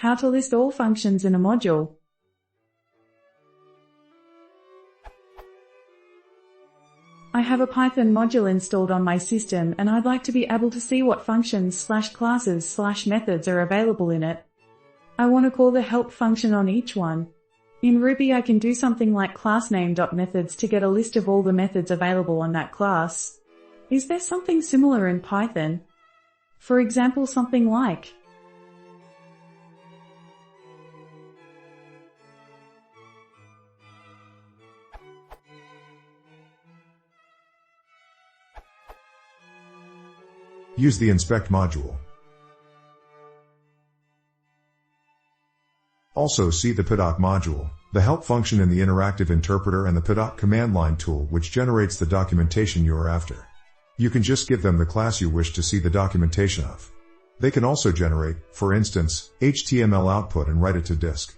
How to list all functions in a module. I have a Python module installed on my system and I'd like to be able to see what functions/classes/methods are available in it. I want to call the help function on each one. In Ruby I can do something like classname.methods to get a list of all the methods available on that class. Is there something similar in Python? For example, something like use the inspect module. Also see the pdoc module, the help function in the interactive interpreter, and the pdoc command line tool which generates the documentation you are after. You can just give them the class you wish to see the documentation of. They can also generate, for instance, HTML output and write it to disk.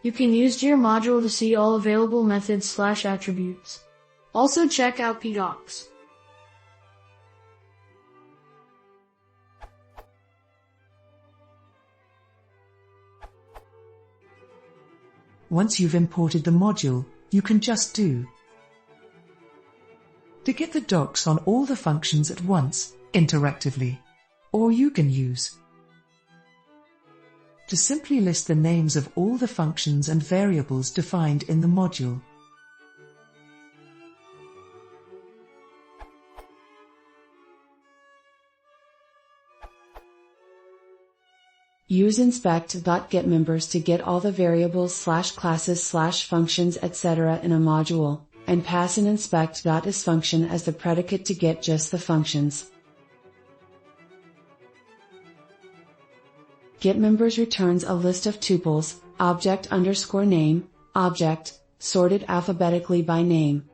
You can use your module to see all available methods/attributes. Also check out pdocs. Once you've imported the module, you can just do to get the docs on all the functions at once, interactively. Or you can use to simply list the names of all the functions and variables defined in the module. Use inspect.getMembers to get all the variables/classes/functions etc. in a module, and pass an inspect.is function as the predicate to get just the functions. GetMembers returns a list of tuples, object_name, object, sorted alphabetically by name.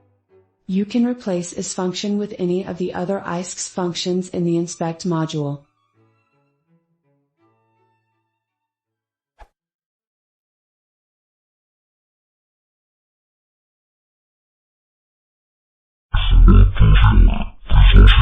You can replace is function with any of the other ISCS functions in the inspect module. This is